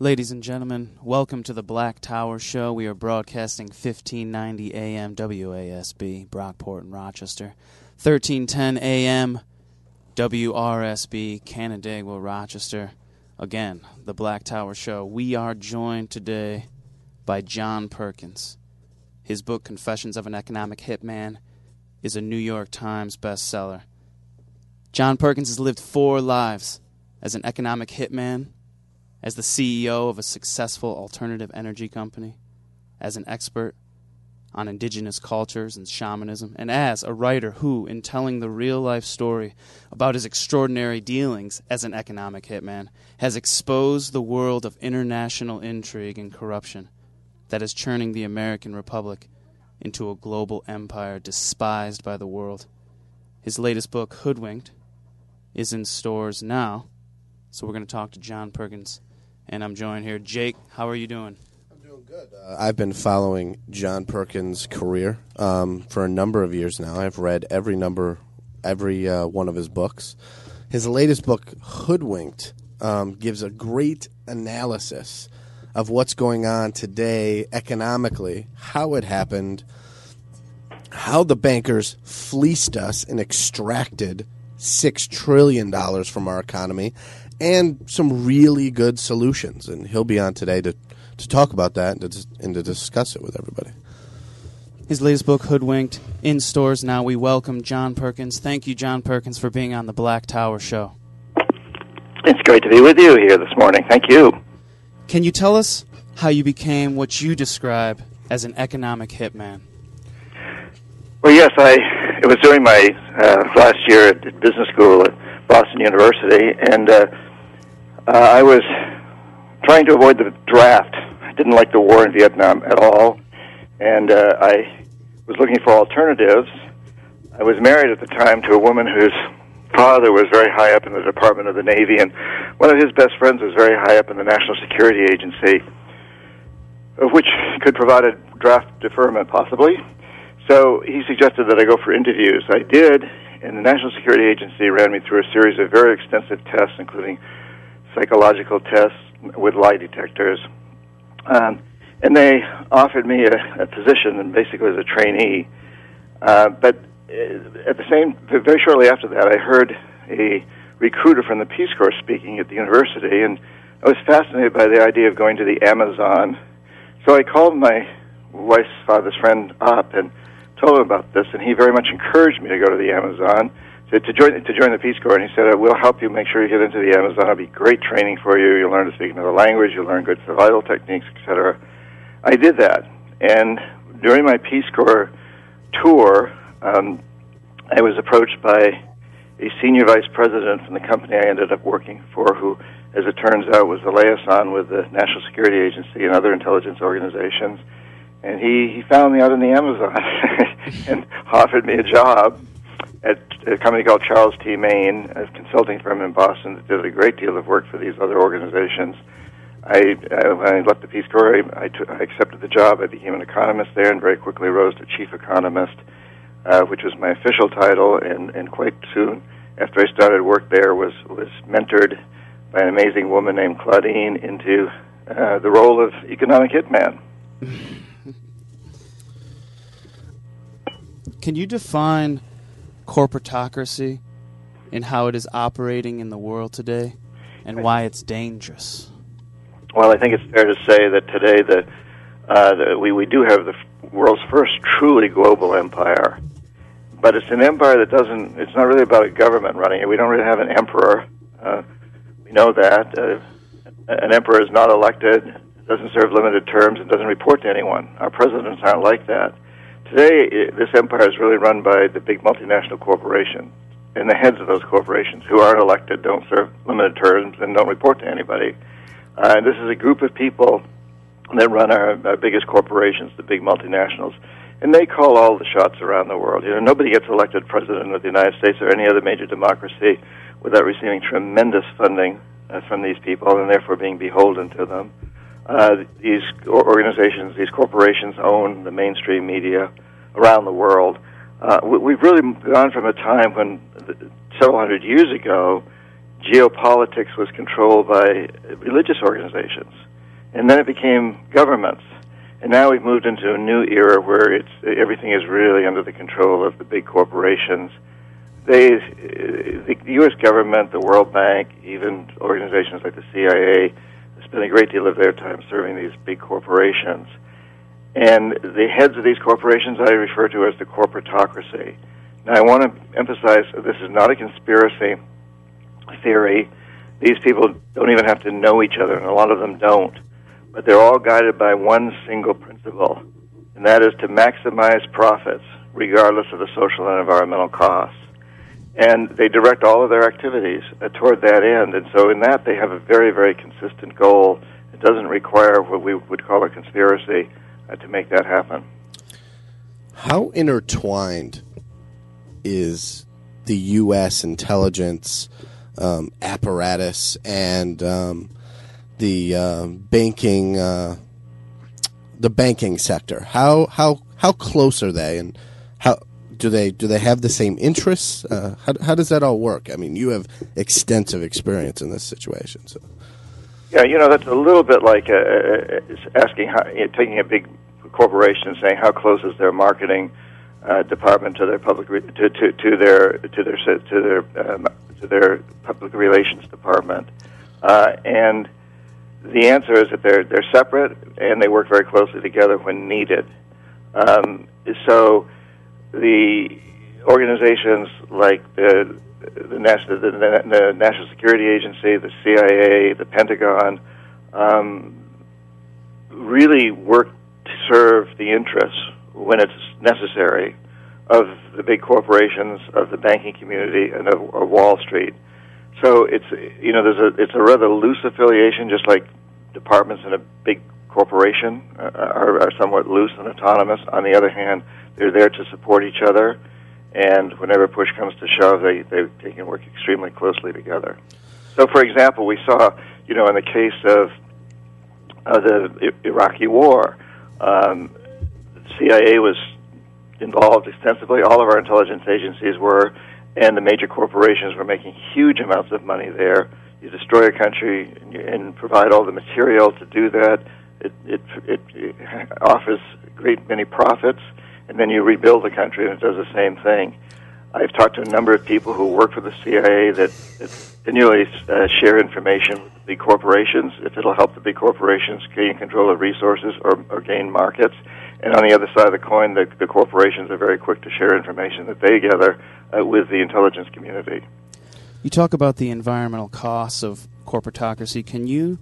Ladies and gentlemen, welcome to the Black Tower Show. We are broadcasting 1590 AM WASB, Brockport and Rochester, 1310 AM WRSB, Canandaigua, Rochester. Again, the Black Tower Show. We are joined today by John Perkins. His book, Confessions of an Economic Hitman, is a New York Times bestseller. John Perkins has lived 4 lives as an economic hitman, as the CEO of a successful alternative energy company, as an expert on indigenous cultures and shamanism, and as a writer who, in telling the real-life story about his extraordinary dealings as an economic hitman, has exposed the world of international intrigue and corruption that is churning the American Republic into a global empire despised by the world. His latest book, Hoodwinked, is in stores now, so we're going to talk to John Perkins. And I'm joined here. Jake, how are you doing? I'm doing good. I've been following John Perkins' career for a number of years now. I've read every one of his books. His latest book, Hoodwinked, gives a great analysis of what's going on today economically, how it happened, how the bankers fleeced us and extracted $6 trillion from our economy, and some really good solutions. And he'll be on today to talk about that and to discuss it with everybody. His latest book, Hoodwinked, in stores now. We welcome John Perkins. Thank you, John Perkins, for being on the Black Tower Show. It's great to be with you here this morning. Thank you. Can you tell us how you became what you describe as an economic hitman? Well, yes, it was during my last year at business school at Boston University, and I was trying to avoid the draft. I didn't like the war in Vietnam at all, and I was looking for alternatives. I was married at the time to a woman whose father was very high up in the Department of the Navy, and one of his best friends was very high up in the National Security Agency, which could provide a draft deferment, possibly. So he suggested that I go for interviews. I did, and the National Security Agency ran me through a series of very extensive tests, including psychological tests with lie detectors. And they offered me a position, and basically as a trainee. But at very shortly after that, I heard a recruiter from the Peace Corps speaking at the university, and I was fascinated by the idea of going to the Amazon. So I called my wife's father's friend up and told him about this, and he very much encouraged me to go to the Amazon, to join the Peace Corps, and he said, we'll help you make sure you get into the Amazon. It'll be great training for you. You'll learn to speak another language. You'll learn good survival techniques, etc. I did that, and during my Peace Corps tour, I was approached by a senior vice president from the company I ended up working for, who, as it turns out, was the liaison with the National Security Agency and other intelligence organizations. And he found me out in the Amazon and offered me a job at a company called Charles T. Main, a consulting firm in Boston that did a great deal of work for these other organizations. When I left the Peace Corps, I accepted the job. I became an economist there and very quickly rose to chief economist, which was my official title, and quite soon after I started work there was mentored by an amazing woman named Claudine into the role of economic hitman. Can you define corporatocracy and how it is operating in the world today and why it's dangerous? Well, I think it's fair to say that today we do have the world's first truly global empire, but it's an empire it's not really about a government running it. We don't really have an emperor. We know that. An emperor is not elected, doesn't serve limited terms, and doesn't report to anyone. Our presidents aren't like that. Today, this empire is really run by the big multinational corporations, and the heads of those corporations, who aren't elected, don't serve limited terms, and don't report to anybody. And this is a group of people that run our biggest corporations, the big multinationals, and they call all the shots around the world. Nobody gets elected president of the United States or any other major democracy without receiving tremendous funding from these people, and therefore being beholden to them. These organizations, these corporations own the mainstream media around the world. We've really gone from a time when, several hundred years ago, geopolitics was controlled by religious organizations. And then it became governments. And now we've moved into a new era where everything is really under the control of the big corporations. The U.S. government, the World Bank, even organizations like the CIA, spend a great deal of their time serving these big corporations. And the heads of these corporations I refer to as the corporatocracy. Now, I want to emphasize that this is not a conspiracy theory. These people don't even have to know each other, and a lot of them don't. But they're all guided by one single principle, and that is to maximize profits, regardless of the social and environmental costs. And they direct all of their activities toward that end. And so in that, they have a very, very consistent goal. It doesn't require what we would call a conspiracy to make that happen. How intertwined is the U.S. intelligence apparatus and the banking sector? How close are they, and how do they have the same interests? How does that all work? I mean, you have extensive experience in this situation. So. Yeah, that's a little bit like asking taking a big corporation and saying how close is their marketing department to their public to their public relations department, and the answer is that they're separate and they work very closely together when needed. So the organizations like the National Security Agency, the CIA, the Pentagon, really work to serve the interests when it's necessary of the big corporations, of the banking community, and of Wall Street. So it's it's a rather loose affiliation, just like departments in a big corporation are somewhat loose and autonomous. On the other hand, they're there to support each other, and whenever push comes to shove, they can work extremely closely together. So, for example, we saw, in the case of the Iraqi war, the CIA was involved extensively. All of our intelligence agencies were, and the major corporations were making huge amounts of money there. You destroy a country and provide all the material to do that. It offers a great many profits, and then you rebuild the country, and it does the same thing. I've talked to a number of people who work for the CIA that continually share information with the big corporations if it'll help the big corporations gain control of resources or gain markets. And on the other side of the coin, the corporations are very quick to share information that they gather with the intelligence community. You talk about the environmental costs of corporatocracy. Can you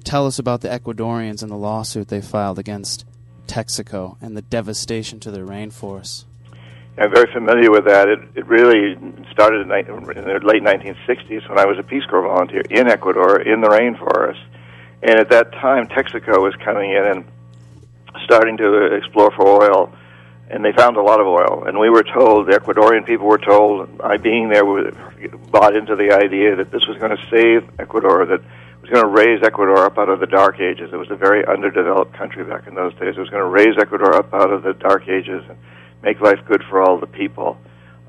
tell us about the Ecuadorians and the lawsuit they filed against Texaco and the devastation to their rainforests? I'm very familiar with that. It really started in the late 1960s when I was a Peace Corps volunteer in Ecuador in the rainforest. And at that time, Texaco was coming in and starting to explore for oil, and they found a lot of oil. And we were told, the Ecuadorian people were told, I being there, bought into the idea that this was going to save Ecuador, that it was going to raise Ecuador up out of the dark ages. It was a very underdeveloped country back in those days. It was going to raise Ecuador up out of the dark ages and make life good for all the people.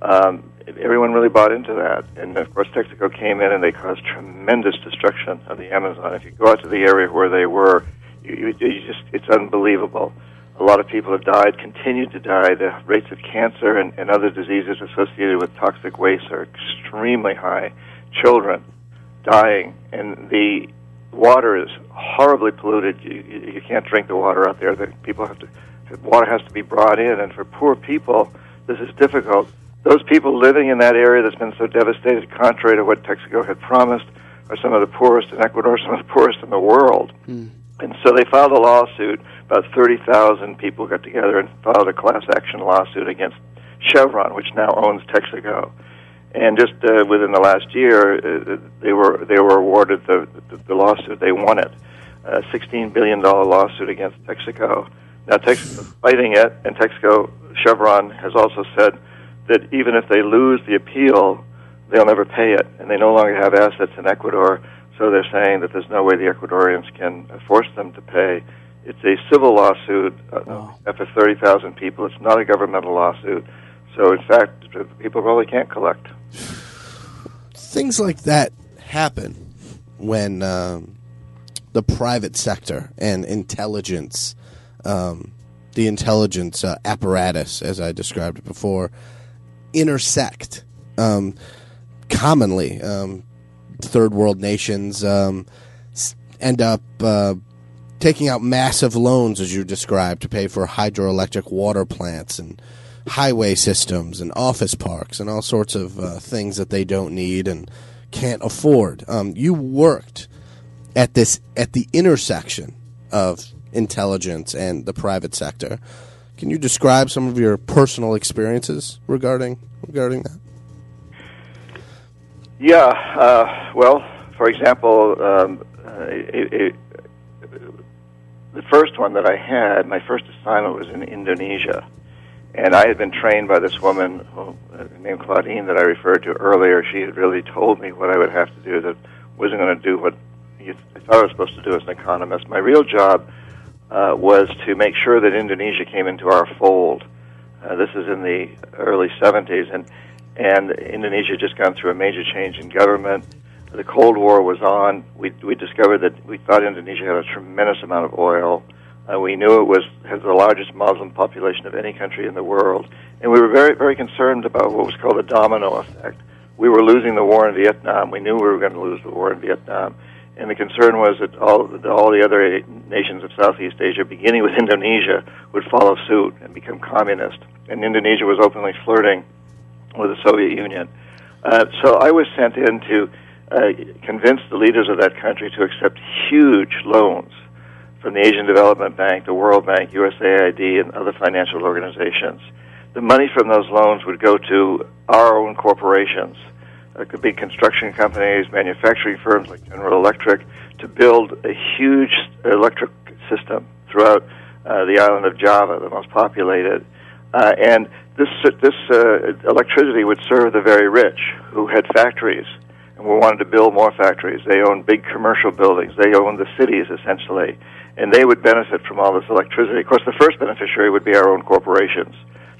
Everyone really bought into that. And, of course, Texaco came in and they caused tremendous destruction of the Amazon. If you go out to the area where they were, it's unbelievable. A lot of people have died, continued to die. The rates of cancer and other diseases associated with toxic waste are extremely high. Children dying, and the water is horribly polluted. You can't drink the water out there. Water has to be brought in, and for poor people, this is difficult. Those people living in that area that's been so devastated, contrary to what Texaco had promised, are some of the poorest in Ecuador, some of the poorest in the world. And so they filed a lawsuit. About 30,000 people got together and filed a class action lawsuit against Chevron, which now owns Texaco. And just within the last year, they were awarded the lawsuit. They won it, a $16 billion lawsuit against Texaco. Now Texaco's fighting it, and Chevron has also said that even if they lose the appeal, they'll never pay it, and they no longer have assets in Ecuador. So they're saying that there's no way the Ecuadorians can force them to pay. It's a civil lawsuit after 30,000 people. It's not a governmental lawsuit. So, in fact, people really can't collect. Things like that happen when the private sector and intelligence, the intelligence apparatus, as I described it before, intersect. Commonly, third world nations end up taking out massive loans, as you described, to pay for hydroelectric water plants and highway systems and office parks and all sorts of things that they don't need and can't afford. You worked at the intersection of intelligence and the private sector. Can you describe some of your personal experiences regarding that? Yeah. Well, for example, the first one that I had, my first assignment was in Indonesia. And I had been trained by this woman named Claudine that I referred to earlier. She had really told me what I would have to do, that wasn't going to do what I thought I was supposed to do as an economist. My real job was to make sure that Indonesia came into our fold. This is in the early 70s, and Indonesia had just gone through a major change in government. The Cold War was on. We discovered that we thought Indonesia had a tremendous amount of oil. We knew it has the largest Muslim population of any country in the world, and we were very, very concerned about what was called the domino effect. We were losing the war in Vietnam. We knew we were going to lose the war in Vietnam, and the concern was that all the other nations of Southeast Asia, beginning with Indonesia, would follow suit and become communist. And Indonesia was openly flirting with the Soviet Union. So I was sent in to convince the leaders of that country to accept huge loans from the Asian Development Bank, the World Bank, USAID, and other financial organizations. The money from those loans would go to our own corporations. It could be construction companies, manufacturing firms like General Electric, to build a huge electric system throughout the island of Java, the most populated. And this electricity would serve the very rich who had factories and who wanted to build more factories. They owned big commercial buildings. They owned the cities, essentially. And they would benefit from all this electricity. Of course, the first beneficiary would be our own corporations.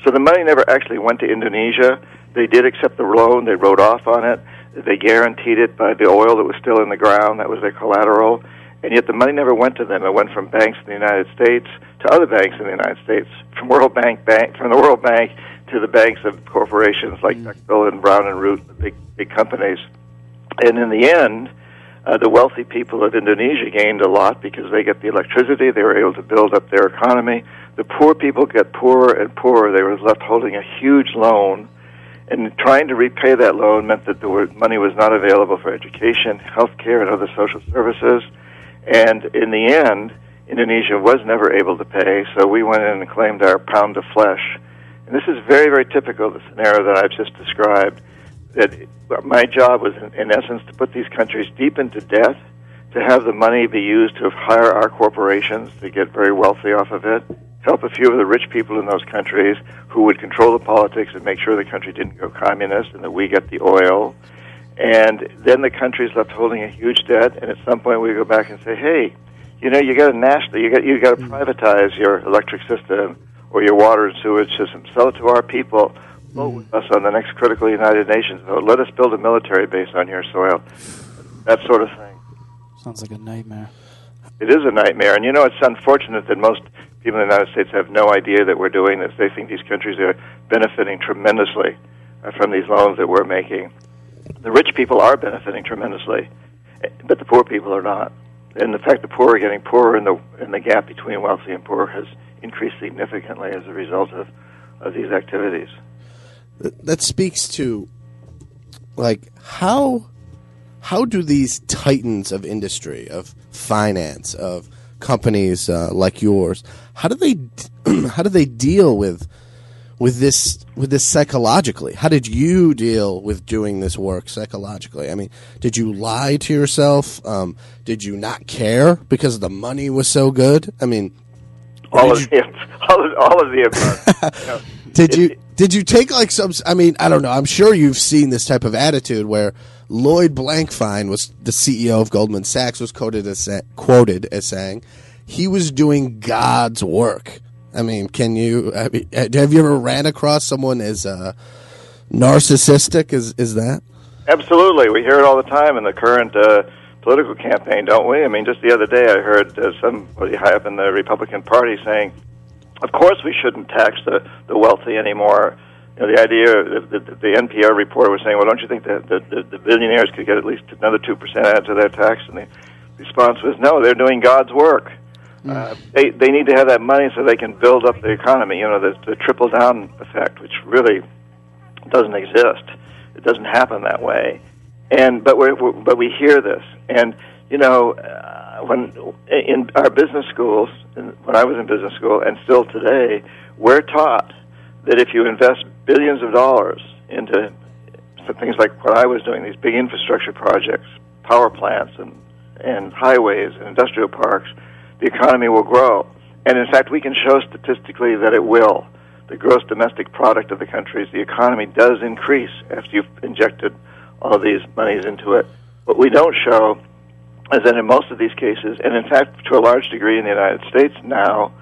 So the money never actually went to Indonesia. They did accept the loan. They wrote off on it. They guaranteed it by the oil that was still in the ground. That was their collateral. And yet the money never went to them. It went from banks in the United States to other banks in the United States, from the World Bank to the banks of corporations like Texaco and Brown and Root, the big companies. And in the end, the wealthy people of Indonesia gained a lot because they get the electricity. They were able to build up their economy. The poor people get poorer and poorer. They were left holding a huge loan, and trying to repay that loan meant that money was not available for education, health care, and other social services. And in the end, Indonesia was never able to pay, so we went in and claimed our pound of flesh. And this is very, very typical of the scenario that I've just described, that my job was, in essence, to put these countries deep into debt, to have the money be used to hire our corporations to get very wealthy off of it, help a few of the rich people in those countries who would control the politics and make sure the country didn't go communist and that we get the oil. And then the country's left holding a huge debt, and at some point we go back and say, hey, you got to privatize your electric system or your water and sewage system. Sell it to our people. Vote with us on the next critical United Nations vote. Let us build a military base on your soil. That sort of thing. Sounds like a nightmare. It is a nightmare. And, it's unfortunate that most people in the United States have no idea that we're doing this. They think these countries are benefiting tremendously from these loans that we're making. The rich people are benefiting tremendously, but the poor people are not. And in fact, the poor are getting poorer, and the gap between wealthy and poor has increased significantly as a result of these activities. That speaks to, how do these titans of industry, of finance, of companies like yours, how do they deal with this psychologically? How did you deal with doing this work psychologically? I mean, did you lie to yourself? Did you not care because the money was so good? I mean, all of the above. Did you take some? I mean, I don't know. I'm sure you've seen this type of attitude where Lloyd Blankfein, was the CEO of Goldman Sachs, was quoted as saying he was doing God's work. I mean, have you ever ran across someone as narcissistic as that? Absolutely. We hear it all the time in the current political campaign, don't we? I mean, just the other day I heard somebody high up in the Republican Party saying, of course we shouldn't tax the wealthy anymore. You know, the idea, the NPR reporter was saying, well, don't you think that the billionaires could get at least another 2% added to their tax? And the response was, no, they're doing God's work. They need to have that money so they can build up the economy. You know, the trickle-down effect, which really doesn't exist. It doesn't happen that way. But we hear this, and you know, when in our business schools, when I was in business school, and still today, we're taught that if you invest billions of dollars into things like what I was doing, these big infrastructure projects, power plants, and highways and industrial parks, the economy will grow. And in fact, we can show statistically that it will. The gross domestic product of the countries, the economy does increase after you've injected all of these monies into it. What we don't show is that in most of these cases, and in fact to a large degree in the United States now,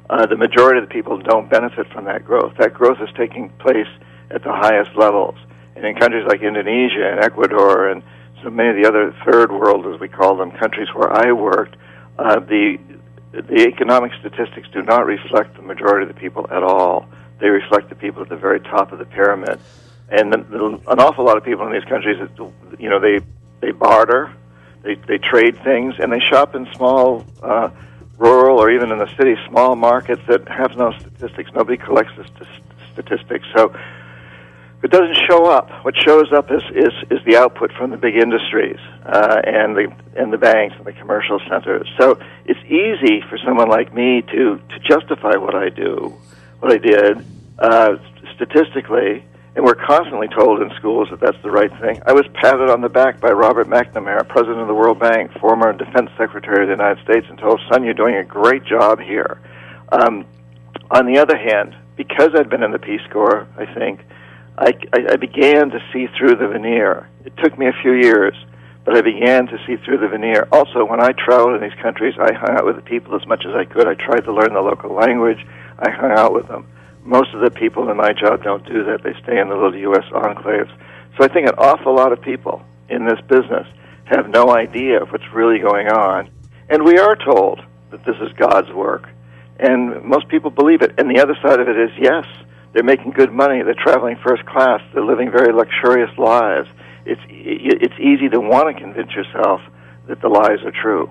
the majority of the people don't benefit from that growth. That growth is taking place at the highest levels. And in countries like Indonesia and Ecuador and so many of the other third world, as we call them, countries where I worked, the economic statistics do not reflect the majority of the people at all. They reflect the people at the very top of the pyramid. And an awful lot of people in these countries, you know, they barter, they trade things, and they shop in small, rural, or even in the city, small markets that have no statistics. Nobody collects the statistics. So it doesn't show up. What shows up is the output from the big industries and the banks and the commercial centers. So it's easy for someone like me to justify what I did statistically, and we're constantly told in schools that that's the right thing. I was patted on the back by Robert McNamara, president of the World Bank, former defense secretary of the United States, and told, son, you're doing a great job here. On the other hand, because I'd been in the Peace Corps, I think, I began to see through the veneer. It took me a few years, but I began to see through the veneer. Also, when I traveled in these countries, I hung out with the people as much as I could. I tried to learn the local language. I hung out with them. Most of the people in my job don't do that. They stay in the little U.S. enclaves. So I think an awful lot of people in this business have no idea of what's really going on. And we are told that this is God's work. And most people believe it. And the other side of it is, yes, they're making good money. They're traveling first class. They're living very luxurious lives. It's easy to want to convince yourself that the lies are true.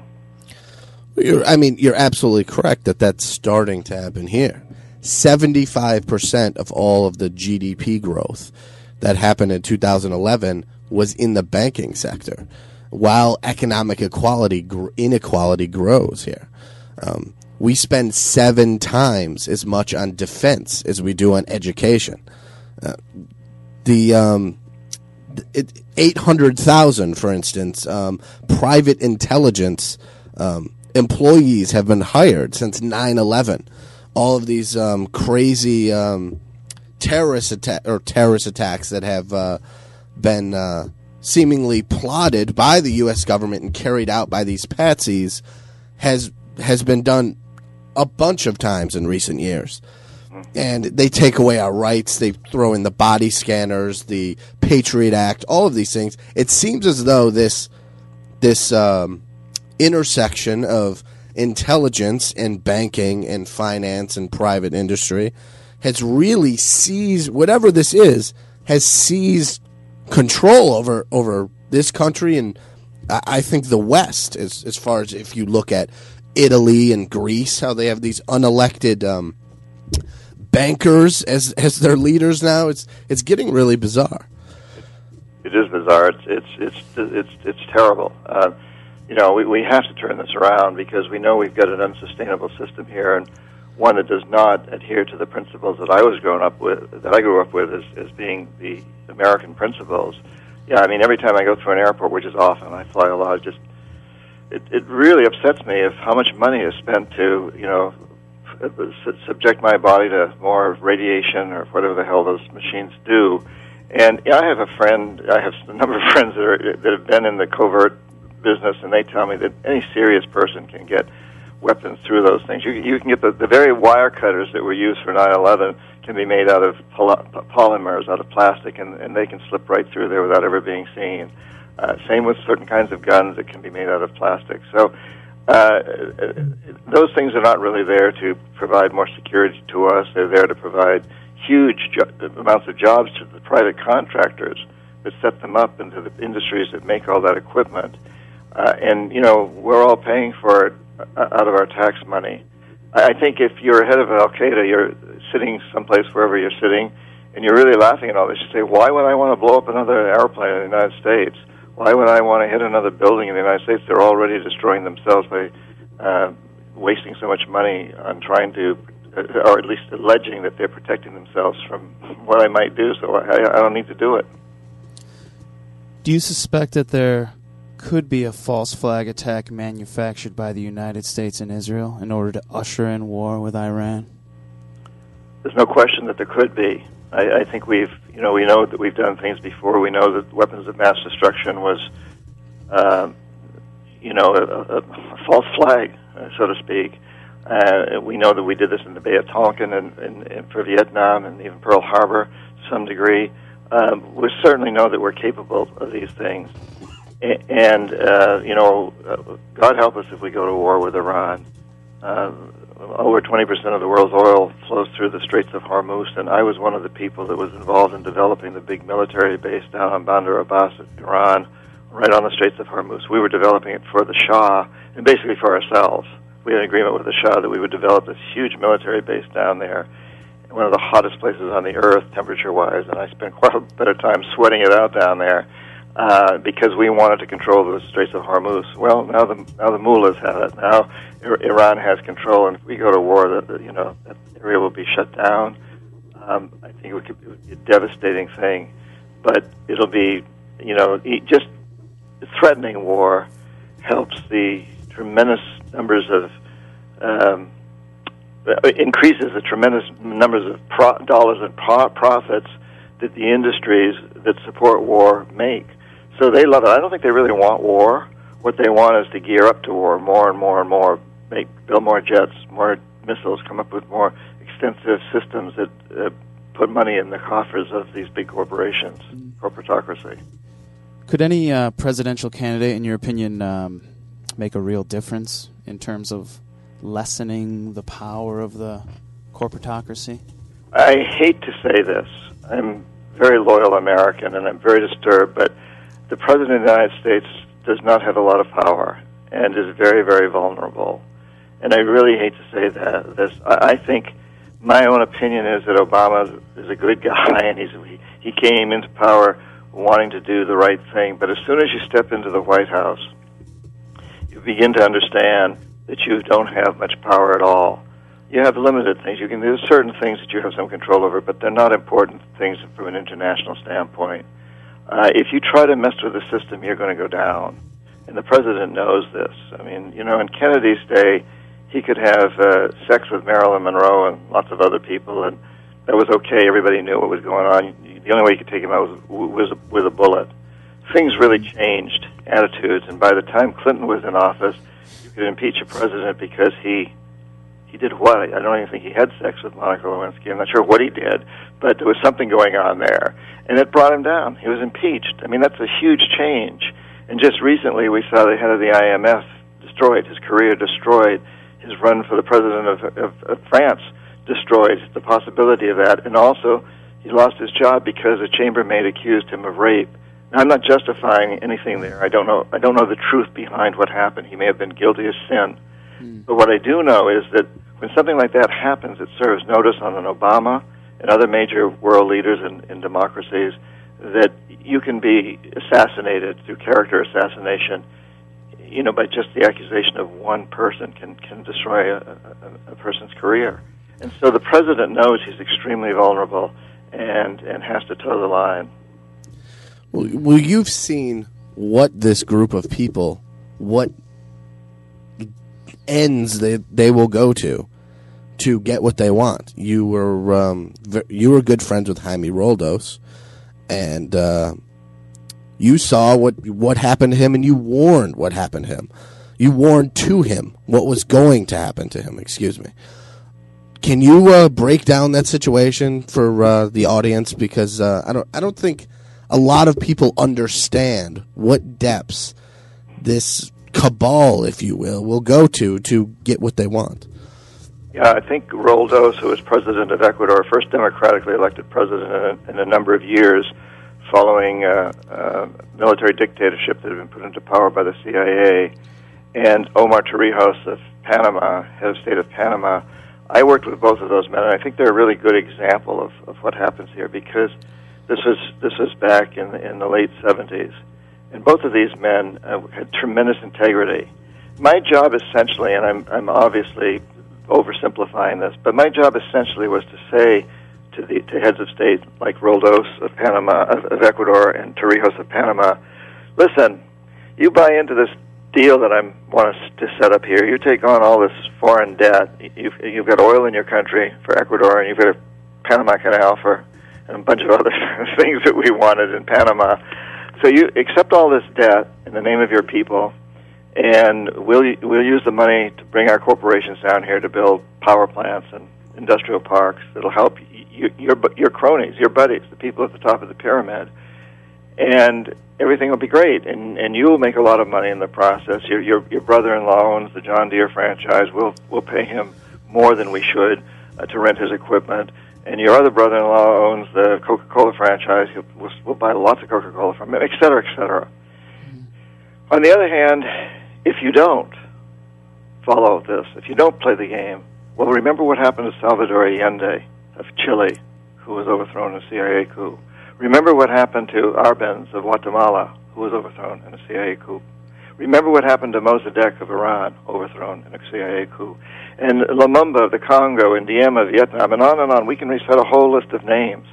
You're absolutely correct that that's starting to happen here. 75% of all of the GDP growth that happened in 2011 was in the banking sector, while economic inequality grows here. We spend 7 times as much on defense as we do on education. 800,000, for instance, private intelligence employees have been hired since 9/11. All of these crazy terrorist attacks that have been seemingly plotted by the U.S. government and carried out by these patsies has been done a bunch of times in recent years. And they take away our rights. They throw in the body scanners, the Patriot Act, all of these things. It seems as though this intersection of intelligence and banking and finance and private industry has really seized, whatever this is, has seized control over this country and I think the West, as far as if you look at Italy and Greece, how they have these unelected bankers as their leaders now. It's getting really bizarre. It is bizarre. It's terrible. We have to turn this around because we know we've got an unsustainable system here, and one that does not adhere to the principles that I grew up with as being the American principles. Yeah, I mean, every time I go through an airport, which is often, I fly a lot, it really upsets me of how much money is spent to, subject my body to more radiation or whatever the hell those machines do. And I have a number of friends that have been in the covert business, and they tell me that any serious person can get weapons through those things. You can get the very wire cutters that were used for 9/11 can be made out of polymers, out of plastic, and they can slip right through there without ever being seen. Same with certain kinds of guns that can be made out of plastic. So those things are not really there to provide more security to us. They're there to provide huge amounts of jobs to the private contractors that set them up into the industries that make all that equipment. And, we're all paying for it out of our tax money. I think if you're head of Al-Qaeda, you're sitting someplace wherever you're sitting, and you're really laughing at all this. You say, why would I want to blow up another airplane in the United States? Why would I want to hit another building in the United States? They're already destroying themselves by wasting so much money on trying to, or at least alleging that they're protecting themselves from what I might do, so I don't need to do it. Do you suspect that there could be a false flag attack manufactured by the United States and Israel in order to usher in war with Iran? There's no question that there could be. I think we know that we've done things before. We know that weapons of mass destruction was, a false flag, so to speak. We know that we did this in the Bay of Tonkin and for Vietnam and even Pearl Harbor to some degree. We certainly know that we're capable of these things. And God help us if we go to war with Iran. Over 20% of the world's oil flows through the Straits of Hormuz, and I was one of the people that was involved in developing the big military base down on Bandar Abbas, Iran, right on the Straits of Hormuz. We were developing it for the Shah, and basically for ourselves. We had an agreement with the Shah that we would develop this huge military base down there, one of the hottest places on the earth, temperature-wise, and I spent quite a bit of time sweating it out down there. Because we wanted to control the Straits of Hormuz. Well, now the mullahs have it. Now Iran has control, and if we go to war, that area will be shut down. I think it would be a devastating thing, but it'll be, just threatening war helps the tremendous numbers of increases the tremendous numbers of dollars and profits that the industries that support war make. So they love it. I don't think they really want war. What they want is to gear up to war more and more and more, build more jets, more missiles, come up with more extensive systems that put money in the coffers of these big corporations, corporatocracy. Could any presidential candidate, in your opinion, make a real difference in terms of lessening the power of the corporatocracy? I hate to say this. I'm a very loyal American, and I'm very disturbed, but the President of the United States does not have a lot of power and is very, very vulnerable. And I really hate to say that. I think my own opinion is that Obama is a good guy, and he came into power wanting to do the right thing. But as soon as you step into the White House, you begin to understand that you don't have much power at all. You have limited things. There's certain things that you have some control over, but they're not important things from an international standpoint. If you try to mess with the system, you're going to go down. And the president knows this. I mean, in Kennedy's day, he could have sex with Marilyn Monroe and lots of other people, and that was okay. Everybody knew what was going on. The only way you could take him out was with a bullet. Things really changed, attitudes, and by the time Clinton was in office, you could impeach a president because he did what? I don't even think he had sex with Monica Lewinsky. I'm not sure what he did, but there was something going on there, and it brought him down. He was impeached. I mean, that's a huge change. And just recently, we saw the head of the IMF destroyed, his career destroyed, his run for the president of France destroyed, the possibility of that, and also he lost his job because a chambermaid accused him of rape. Now, I'm not justifying anything there. I don't know the truth behind what happened. He may have been guilty of sin. But what I do know is that when something like that happens, it serves notice on an Obama and other major world leaders in democracies that you can be assassinated through character assassination, by just the accusation of one person can destroy a person's career. And so the president knows he's extremely vulnerable and has to toe the line. Well, you've seen what this group of people, what ends they will go to get what they want. You were good friends with Jaime Roldos, and you saw what happened to him, and you warned what happened to him. You warned to him what was going to happen to him. Excuse me. Can you break down that situation for the audience? Because I don't think a lot of people understand what depths this cabal, if you will go to get what they want. Yeah, I think Roldos, who was president of Ecuador, first democratically elected president in a number of years following military dictatorship that had been put into power by the CIA, and Omar Torrijos of Panama, head of state of Panama. I worked with both of those men, and I think they're a really good example of what happens here, because this was back in the late 70s, and both of these men had tremendous integrity. My job essentially, and I'm obviously oversimplifying this, but my job essentially was to say to heads of state like Roldos of Panama, of Ecuador, and Torrijos of Panama, listen, you buy into this deal that I want us to set up here. You take on all this foreign debt. You've got oil in your country for Ecuador, and you've got a Panama Canal and a bunch of other things that we wanted in Panama. So you accept all this debt in the name of your people, and we'll use the money to bring our corporations down here to build power plants and industrial parks that'll help your cronies, your buddies, the people at the top of the pyramid, and everything will be great, and you will make a lot of money in the process. Your brother-in-law owns the John Deere franchise. We'll pay him more than we should to rent his equipment, and your other brother-in-law owns the Coca-Cola franchise. We'll buy lots of Coca-Cola from him, et cetera, et cetera. On the other hand, if you don't follow this, if you don't play the game, well, remember what happened to Salvador Allende of Chile, who was overthrown in a CIA coup. Remember what happened to Arbenz of Guatemala, who was overthrown in a CIA coup. Remember what happened to Mossadegh of Iran, overthrown in a CIA coup. And Lumumba of the Congo, and Diem of Vietnam, and on and on. We can reset a whole list of names.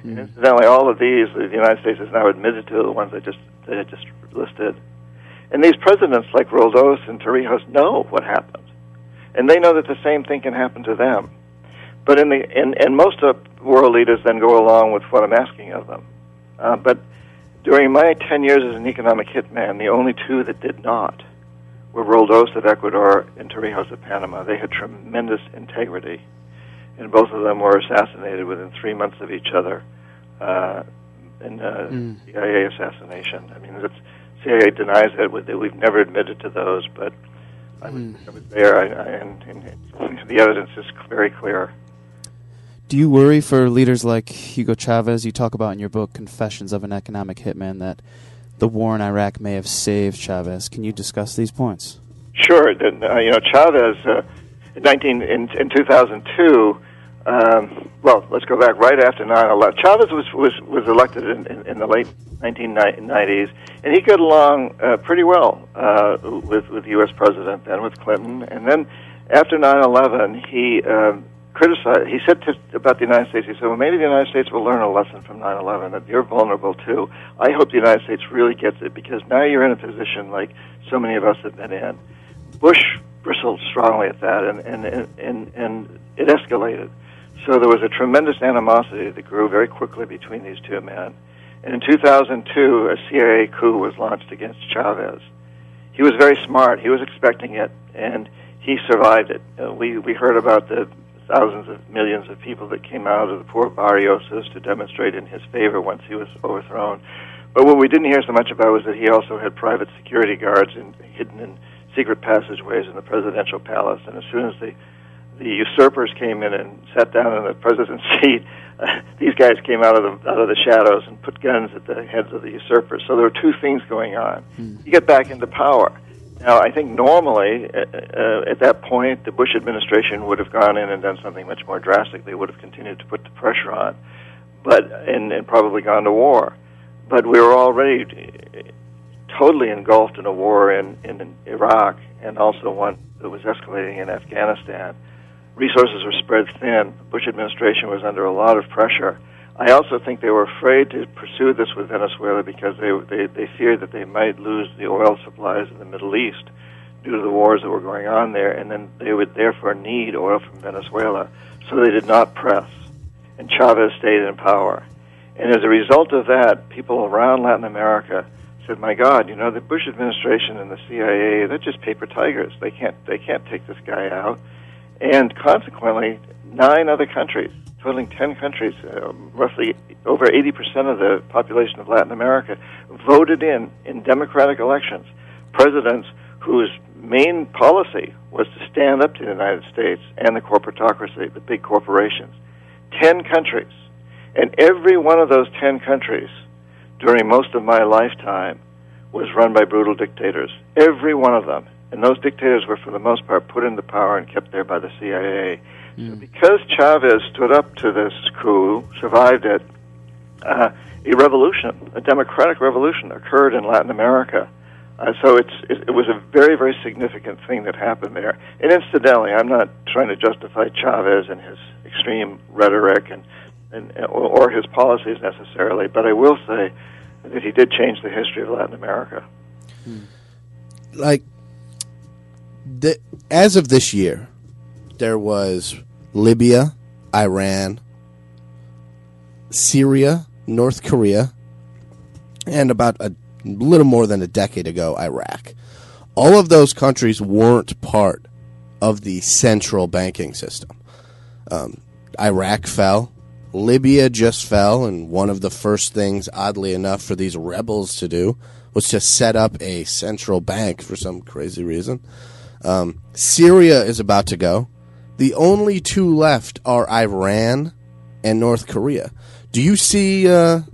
And incidentally, all of these, the United States has now admitted to, the ones I just listed. And these presidents like Roldos and Torrijos know what happened. And they know that the same thing can happen to them. But and most of world leaders then go along with what I'm asking of them. But during my 10 years as an economic hitman, the only two that did not were Roldos of Ecuador and Torrijos of Panama. They had tremendous integrity, and both of them were assassinated within 3 months of each other in CIA assassination. I mean, CIA denies it. We've never admitted to those, but I was there, and the evidence is very clear. Do you worry for leaders like Hugo Chavez? You talk about in your book, Confessions of an Economic Hitman, that the war in Iraq may have saved Chavez. Can you discuss these points? Sure. Chavez, in 2002, well, let's go back right after 9/11. Chavez was elected in the late 1990s, and he got along pretty well with the U.S. president then, with Clinton. And then after 9/11, he criticized. He said about the United States, he said, well, maybe the United States will learn a lesson from 9/11, that you're vulnerable too. I hope the United States really gets it, because now you're in a position like so many of us have been in. Bush bristled strongly at that, and it escalated. So there was a tremendous animosity that grew very quickly between these two men. And in 2002, a CIA coup was launched against Chavez. He was very smart. He was expecting it, and he survived it. We heard about the thousands of millions of people that came out of the poor barrios to demonstrate in his favor once he was overthrown. But what we didn't hear so much about was that he also had private security guards hidden in secret passageways in the presidential palace. And as soon as the usurpers came in and sat down in the president's seat, these guys came out of the shadows and put guns at the heads of the usurpers. So there were two things going on. You get back into power. Now, I think normally, at that point, the Bush administration would have gone in and done something much more drastic. They would have continued to put the pressure on, and probably gone to war. But we were already totally engulfed in a war in Iraq, and also one that was escalating in Afghanistan. Resources were spread thin. The Bush administration was under a lot of pressure. I also think they were afraid to pursue this with Venezuela because they feared that they might lose the oil supplies in the Middle East due to the wars that were going on there, and then they would therefore need oil from Venezuela. So they did not press, and Chavez stayed in power. And as a result of that, people around Latin America said, my God, the Bush administration and the CIA, they're just paper tigers. They can't take this guy out. And consequently, 9 other countries totaling 10 countries, roughly over 80% of the population of Latin America, voted in democratic elections presidents whose main policy was to stand up to the United States and the corporatocracy, the big corporations. 10 countries. And every one of those 10 countries, during most of my lifetime, was run by brutal dictators. Every one of them. And those dictators were, for the most part, put into power and kept there by the CIA. So because Chavez stood up to this coup, survived it, a revolution, a democratic revolution, occurred in Latin America. So it was a very, very significant thing that happened there. And incidentally, I'm not trying to justify Chavez and his extreme rhetoric or his policies necessarily, but I will say that he did change the history of Latin America. Like, as of this year, there was Libya, Iran, Syria, North Korea, and about a little more than a decade ago, Iraq. All of those countries weren't part of the central banking system. Iraq fell. Libya just fell, and one of the first things, oddly enough, for these rebels to do was to set up a central bank for some crazy reason. Syria is about to go. The only two left are Iran and North Korea. Do you see a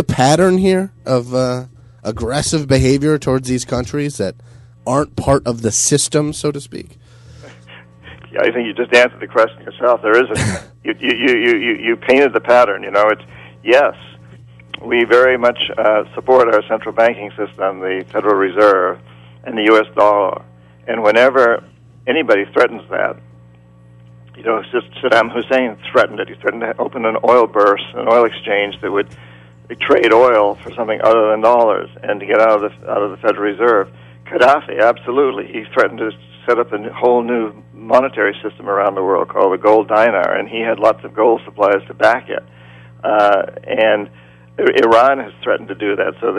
pattern here of aggressive behavior towards these countries that aren't part of the system, so to speak? Yeah, I think you just answered the question yourself. There isn't. You painted the pattern. It's yes, we very much support our central banking system, the Federal Reserve, and the U.S. dollar. And whenever anybody threatens that, it's just Saddam Hussein threatened it. He threatened to open an oil burst, an oil exchange that would trade oil for something other than dollars, and to get out of the Federal Reserve. Gaddafi, absolutely, he threatened to set up a whole new monetary system around the world called the gold dinar, and he had lots of gold supplies to back it. And Iran has threatened to do that. So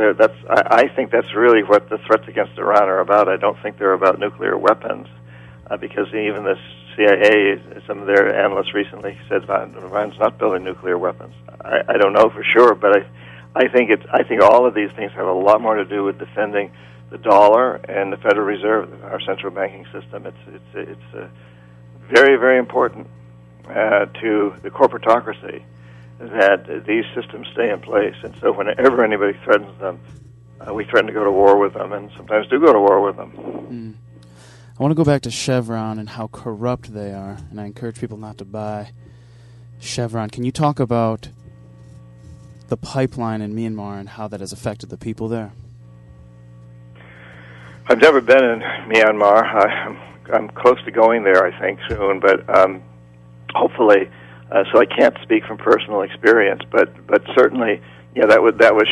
I think that's really what the threats against Iran are about. I don't think they're about nuclear weapons, because even the CIA, some of their analysts recently said Iran's not building nuclear weapons. I don't know for sure, but I think all of these things have a lot more to do with defending the dollar and the Federal Reserve, our central banking system. It's very, very important to the corporatocracy that these systems stay in place. And so whenever anybody threatens them, we threaten to go to war with them, and sometimes do go to war with them. I want to go back to Chevron and how corrupt they are, and I encourage people not to buy Chevron. Can you talk about the pipeline in Myanmar and how that has affected the people there? I've never been in Myanmar. I'm close to going there, I think, soon, but hopefully. So I can't speak from personal experience, but certainly, that was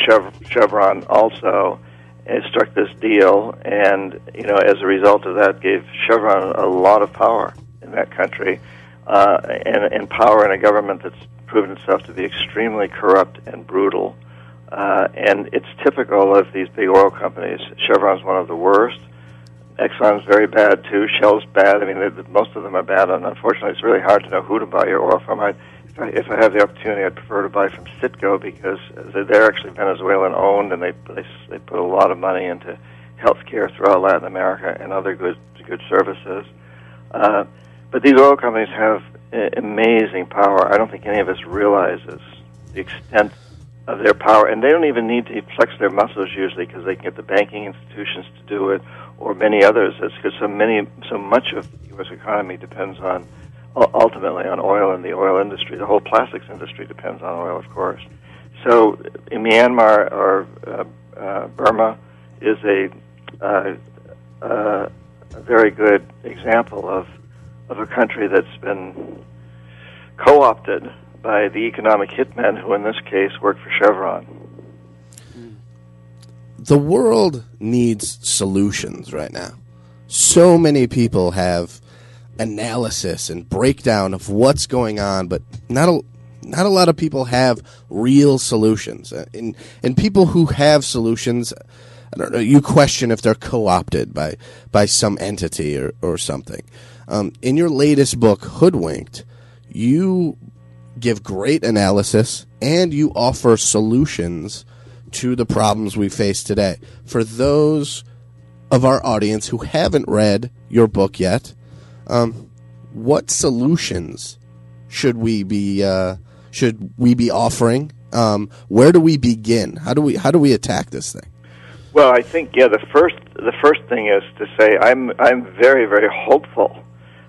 Chevron also. It struck this deal, and as a result of that, gave Chevron a lot of power in that country, and power in a government that's proven itself to be extremely corrupt and brutal. And it's typical of these big oil companies. Chevron's one of the worst. Exxon's very bad too. Shell's bad. I mean, most of them are bad, and unfortunately, it's really hard to know who to buy your oil from. If I have the opportunity, I'd prefer to buy from Citgo, because they're actually Venezuelan owned, and they put a lot of money into healthcare throughout Latin America and other good services. But these oil companies have amazing power. I don't think any of us realizes the extent of their power, and they don't even need to flex their muscles usually, because they can get the banking institutions to do it, or many others. It's because so much of the U.S. economy depends on, ultimately, on oil and the oil industry. The whole plastics industry depends on oil, of course. So in Myanmar, or Burma, is a very good example of a country that's been co-opted by the economic hitmen, who in this case work for Chevron. The world needs solutions right now. So many people have analysis and breakdown of what's going on, but not a lot of people have real solutions. And people who have solutions, I don't know, you question if they're co-opted by some entity or something. In your latest book, Hoodwinked, you give great analysis, and you offer solutions to the problems we face today. For those of our audience who haven't read your book yet, what solutions should we be offering? Where do we begin? How do we attack this thing? Well, I think the first thing is to say I'm very, very hopeful.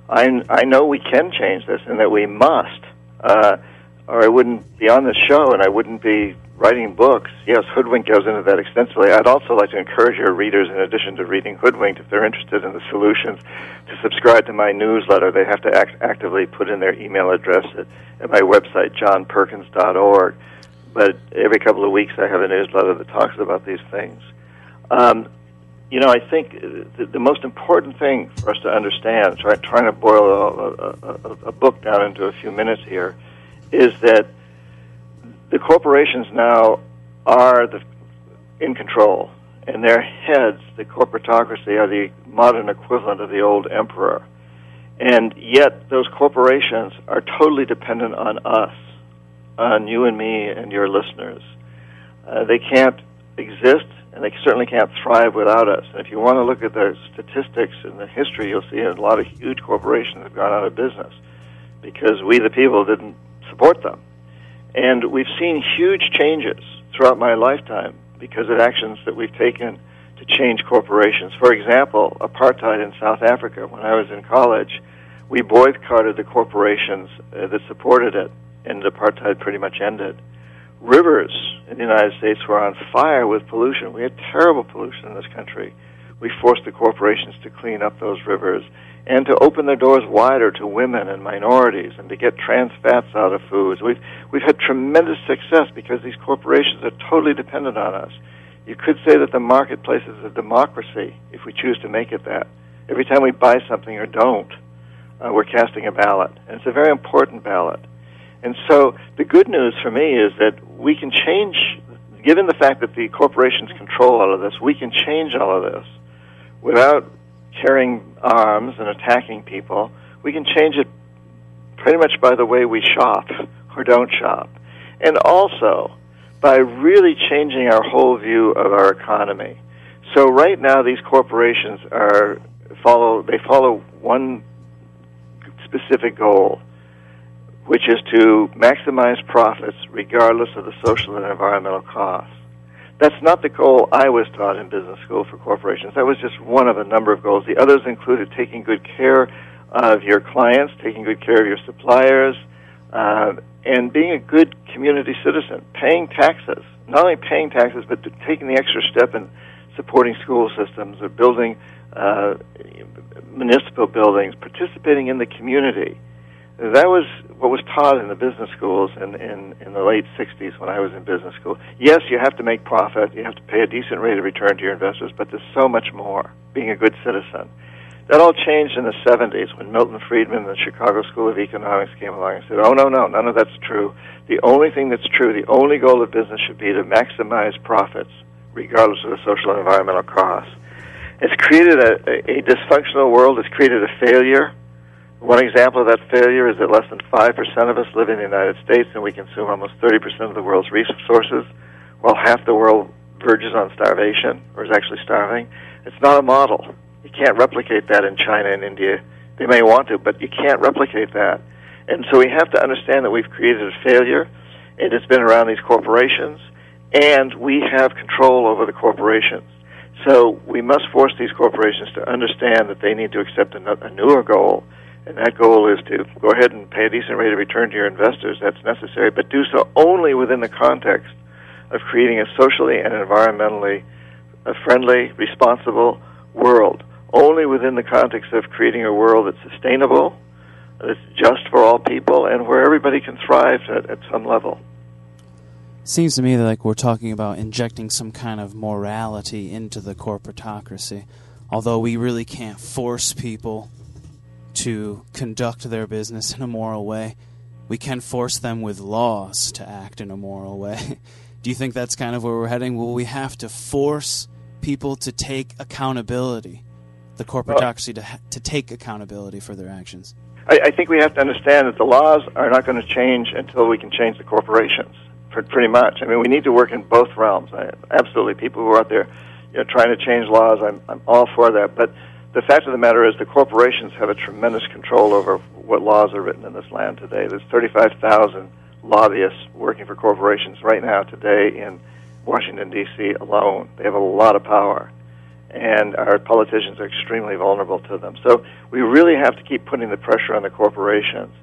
I know we can change this and that we must, or I wouldn't be on this show and I wouldn't be writing books. Yes, Hoodwink goes into that extensively. I'd also like to encourage your readers, in addition to reading Hoodwinked, if they're interested in the solutions, to subscribe to my newsletter. They have to actively put in their email address at my website, johnperkins.org. But every couple of weeks I have a newsletter that talks about these things. I think the most important thing for us to understand, trying to boil a book down into a few minutes here, is that the corporations now are in control, and their heads, the corporatocracy, are the modern equivalent of the old emperor. And yet those corporations are totally dependent on us, on you and me and your listeners. They can't exist, and they certainly can't thrive without us. And if you want to look at the statistics and the history, you'll see a lot of huge corporations have gone out of business because we, the people, didn't support them. And we've seen huge changes throughout my lifetime because of actions that we've taken to change corporations. For example, apartheid in South Africa. When I was in college, we boycotted the corporations that supported it, and apartheid pretty much ended. Rivers in the United States were on fire with pollution. We had terrible pollution in this country. We forced the corporations to clean up those rivers and to open their doors wider to women and minorities and to get trans fats out of foods. We've had tremendous success because these corporations are totally dependent on us. You could say that the marketplace is a democracy if we choose to make it that. Every time we buy something or don't, we're casting a ballot, and it's a very important ballot. And so the good news for me is that we can change, given the fact that the corporations control all of this, we can change all of this without carrying arms and attacking people. We can change it pretty much by the way we shop or don't shop. And also by really changing our whole view of our economy. So right now these corporations follow one specific goal, which is to maximize profits regardless of the social and environmental costs. That's not the goal I was taught in business school for corporations. That was just one of a number of goals. The others included taking good care of your clients, taking good care of your suppliers, and being a good community citizen, paying taxes. Not only paying taxes, but taking the extra step in supporting school systems or building municipal buildings, participating in the community. That was what was taught in the business schools in the late 60s when I was in business school. Yes, you have to make profit, you have to pay a decent rate of return to your investors, but there's so much more, being a good citizen. That all changed in the 70s when Milton Friedman and the Chicago School of Economics came along and said, oh, no, none of that's true. The only thing that's true, the only goal of business should be to maximize profits, regardless of the social and environmental costs. It's created a dysfunctional world. It's created a failure. One example of that failure is that less than 5% of us live in the United States, and we consume almost 30% of the world's resources, while half the world verges on starvation, or is actually starving. It's not a model. You can't replicate that in China and India. They may want to, but you can't replicate that. And so we have to understand that we've created a failure, and it's been around these corporations, and we have control over the corporations. So we must force these corporations to understand that they need to accept a newer goal, and that goal is to go ahead and pay a decent rate of return to your investors. That's necessary, but do so only within the context of creating a socially and environmentally friendly, responsible world. Only within the context of creating a world that's sustainable, that's just for all people, and where everybody can thrive at some level. Seems to me that like we're talking about injecting some kind of morality into the corporatocracy, although we really can't force people to conduct their business in a moral way. We can force them with laws to act in a moral way. Do you think that's kind of where we're heading? Will we have to force people to take accountability, the corporatocracy to take accountability for their actions? I think we have to understand that the laws are not going to change until we can change the corporations, pretty much. I mean, we need to work in both realms. Absolutely, people who are out there trying to change laws, I'm all for that. But the fact of the matter is the corporations have a tremendous control over what laws are written in this land today. There's 35,000 lobbyists working for corporations right now today in Washington, D.C. alone. They have a lot of power, and our politicians are extremely vulnerable to them. So we really have to keep putting the pressure on the corporations.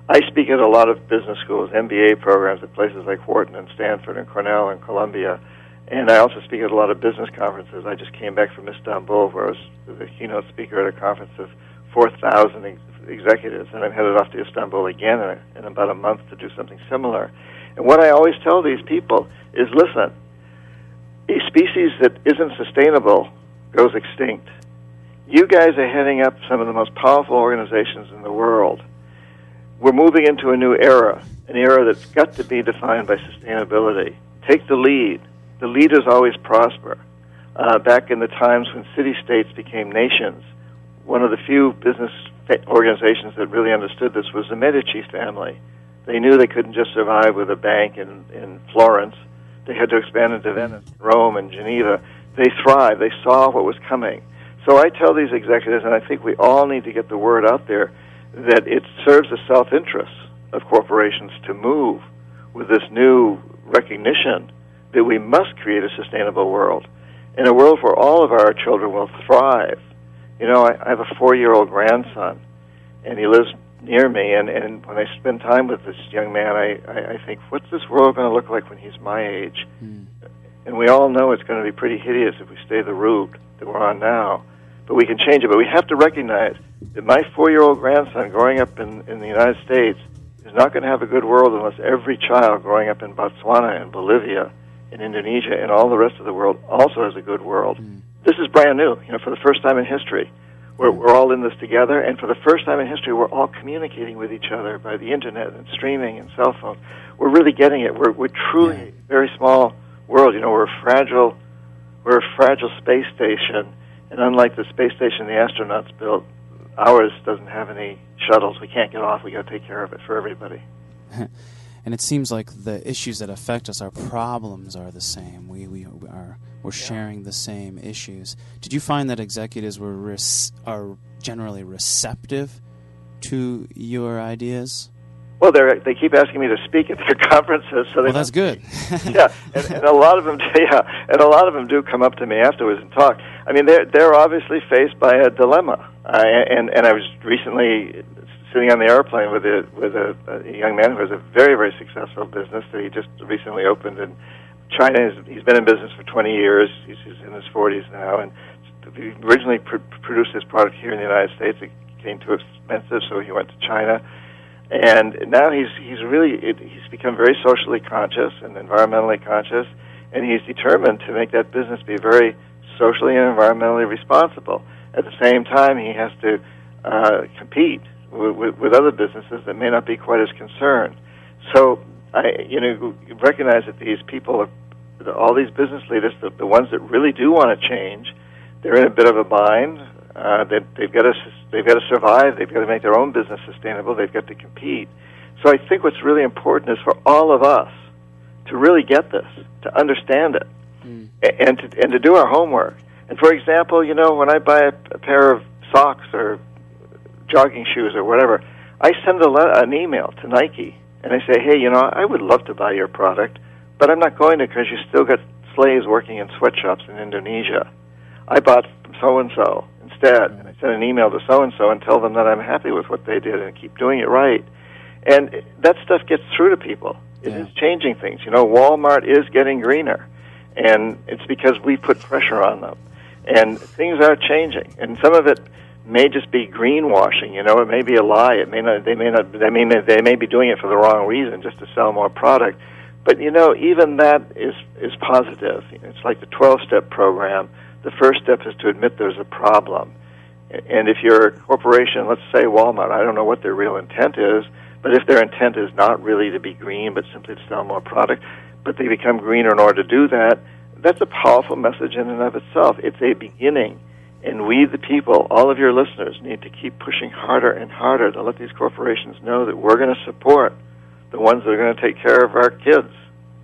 I speak at a lot of business schools, MBA programs at places like Wharton and Stanford and Cornell and Columbia, and I also speak at a lot of business conferences. I just came back from Istanbul, where I was the keynote speaker at a conference of 4,000 executives, and I'm headed off to Istanbul again in about a month to do something similar. And what I always tell these people is, listen, a species that isn't sustainable goes extinct. You guys are heading up some of the most powerful organizations in the world. We're moving into a new era, an era that's got to be defined by sustainability. Take the lead. The leaders always prosper. Back in the times when city-states became nations, one of the few business organizations that really understood this was the Medici family. They knew they couldn't just survive with a bank in Florence. They had to expand into Venice, Rome, and Geneva. They thrived. They saw what was coming. So I tell these executives, and I think we all need to get the word out there, that it serves the self-interest of corporations to move with this new recognition that we must create a sustainable world, in a world where all of our children will thrive. You know, I have a 4-year-old grandson, and he lives near me, and when I spend time with this young man, I think, what's this world going to look like when he's my age? And we all know it's going to be pretty hideous if we stay the route that we're on now. But we can change it. But we have to recognize that my 4-year-old grandson growing up in the United States is not going to have a good world unless every child growing up in Botswana and Bolivia and Indonesia and all the rest of the world also has a good world. This is brand new. You know, for the first time in history, we're all in this together, and for the first time in history, we're all communicating with each other by the internet and streaming and cell phones. We're really getting it. We're truly a very small world. You know, we're a fragile space station, and unlike the space station the astronauts built, ours doesn't have any shuttles. We can't get off. We got to take care of it for everybody. And it seems like the issues that affect us, our problems are the same. We're sharing the same issues. Did you find that executives are generally receptive to your ideas? Well, they keep asking me to speak at their conferences. So that's good. Yeah, and a lot of them, and a lot of them do come up to me afterwards and talk. I mean, they're obviously faced by a dilemma. And I was recently sitting on the airplane with a young man who has a very, very successful business that he just recently opened in China. He's been in business for 20 years. He's in his 40s now, and he originally produced his product here in the United States. It became too expensive, so he went to China. And now he's become very socially conscious and environmentally conscious, and he's determined to make that business be very socially and environmentally responsible. At the same time, he has to compete with other businesses that may not be quite as concerned. So you recognize that these people, all these business leaders, the ones that really do want to change, they're in a bit of a bind. They've got to survive. They've got to make their own business sustainable. They've got to compete. So I think what's really important is for all of us to really get this, to understand it, and to do our homework. And for example, you know, when I buy a pair of socks or jogging shoes or whatever, I send an email to Nike and I say, hey, you know, I would love to buy your product, but I'm not going to because you still got slaves working in sweatshops in Indonesia. I bought from so-and-so instead, and I send an email to so-and-so and tell them that I'm happy with what they did and keep doing it right. And that stuff gets through to people. It is changing things. You know, Walmart is getting greener, and it's because we put pressure on them. And things are changing, and some of it may just be greenwashing. You know, it may be a lie. It may not. They may be doing it for the wrong reason, just to sell more product. But you know, even that is positive. It's like the 12-step program. The first step is to admit there's a problem. And if you're a corporation, let's say Walmart, I don't know what their real intent is, but if their intent is not really to be green, but simply to sell more product, but they become greener in order to do that, that's a powerful message in and of itself. It's a beginning. And we, the people, all of your listeners, need to keep pushing harder and harder to let these corporations know that we're going to support the ones that are going to take care of our kids.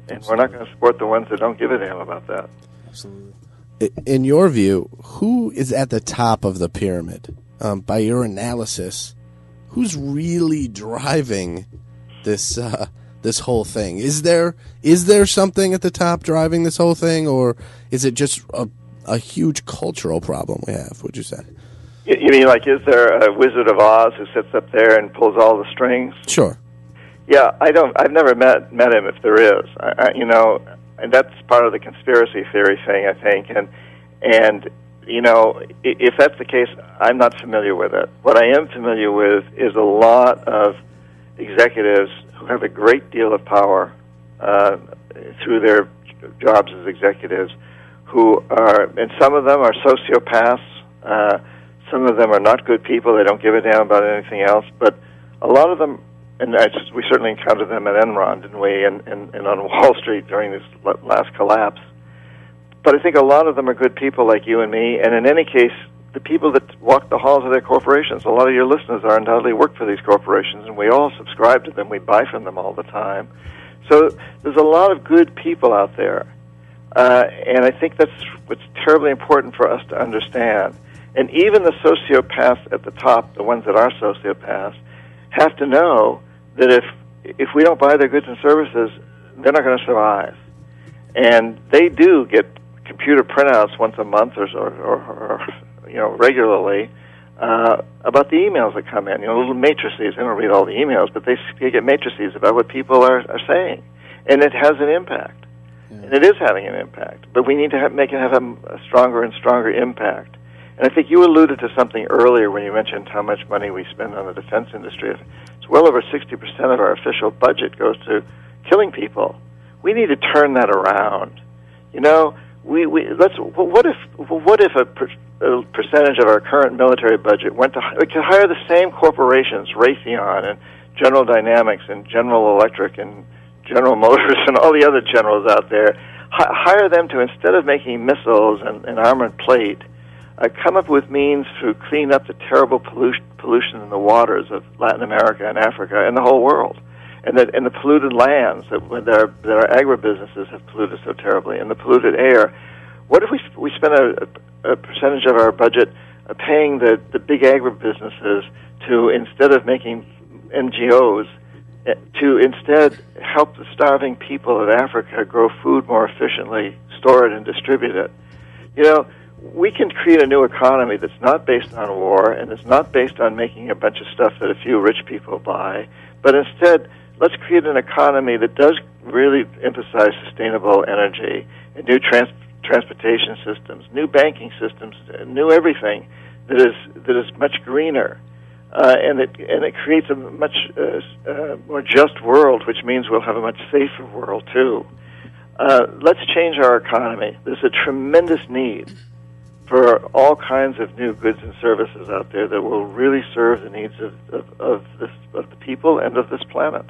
And Absolutely. we're not going to support the ones that don't give a damn about that. Absolutely. In your view, who is at the top of the pyramid? By your analysis, who's really driving this this whole thing? Is there something at the top driving this whole thing, or is it just a huge cultural problem we have, would you say? You mean, like, is there a Wizard of Oz who sits up there and pulls all the strings? Sure. Yeah, I've never met him, if there is. And that's part of the conspiracy theory thing, I think. And if that's the case, I'm not familiar with it. What I am familiar with is a lot of executives who have a great deal of power through their jobs as executives, who are, and some of them are sociopaths, some of them are not good people, they don't give a damn about anything else, but a lot of them, and we certainly encountered them at Enron, didn't we, and on Wall Street during this last collapse. But I think a lot of them are good people like you and me, and in any case, the people that walk the halls of their corporations, a lot of your listeners are undoubtedly work for these corporations, and we all subscribe to them, we buy from them all the time. So there's a lot of good people out there. And I think that's what's terribly important for us to understand. And even the sociopaths at the top, the ones that are sociopaths, have to know that if we don't buy their goods and services, they're not going to survive. And they do get computer printouts once a month or regularly about the emails that come in. Little matrices. They don't read all the emails, but they get matrices about what people are saying, and it has an impact. And it is having an impact, but we need to make it have a stronger and stronger impact. And I think you alluded to something earlier when you mentioned how much money we spend on the defense industry. It's well over 60% of our official budget goes to killing people. We need to turn that around. What if a percentage of our current military budget went to hire the same corporations, Raytheon and General Dynamics and General Electric and General Motors and all the other generals out there, hire them to, instead of making missiles and armored plate, come up with means to clean up the terrible pollution in the waters of Latin America and Africa and the whole world, and the polluted lands that our agribusinesses have polluted so terribly, and the polluted air. What if we spend a percentage of our budget paying the big agribusinesses to, instead of making NGOs, to instead help the starving people of Africa grow food more efficiently, store it, and distribute it? We can create a new economy that's not based on war and it's not based on making a bunch of stuff that a few rich people buy, but instead, let's create an economy that does really emphasize sustainable energy and new transportation systems, new banking systems, new everything that is much greener. And it creates a much more just world, which means we'll have a much safer world, too. Let's change our economy. There's a tremendous need for all kinds of new goods and services out there that will really serve the needs of the people and of this planet.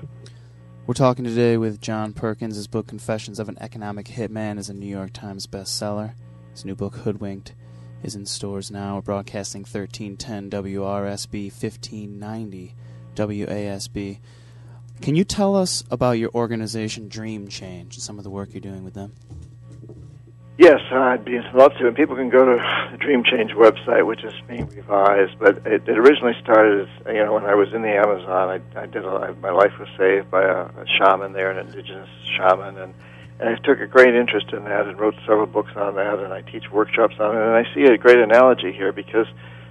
We're talking today with John Perkins. His book, Confessions of an Economic Hitman, is a New York Times bestseller. His new book, Hoodwinked, is in stores now. We're broadcasting 1310 WRSB, 1590 WASB. Can you tell us about your organization, Dream Change, and some of the work you're doing with them? Yes, I'd love to. And people can go to the Dream Change website, which is being revised. But it originally started as, when I was in the Amazon, my life was saved by a shaman there, an indigenous shaman, and I took a great interest in that and wrote several books on that, and I teach workshops on it. And I see a great analogy here because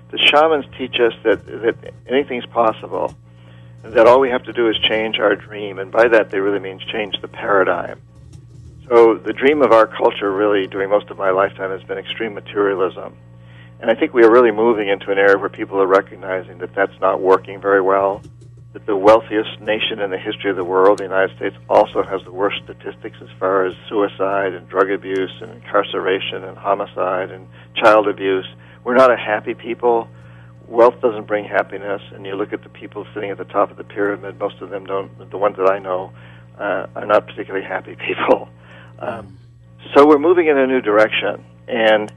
the shamans teach us that anything's possible, and that all we have to do is change our dream. And by that, they really mean change the paradigm. So the dream of our culture really, during most of my lifetime, has been extreme materialism. And I think we are really moving into an area where people are recognizing that that's not working very well, that the wealthiest nation in the history of the world, the United States, also has the worst statistics as far as suicide and drug abuse and incarceration and homicide and child abuse. We're not a happy people. Wealth doesn't bring happiness. And you look at the people sitting at the top of the pyramid, most of them don't, the ones that I know, are not particularly happy people. So we're moving in a new direction, and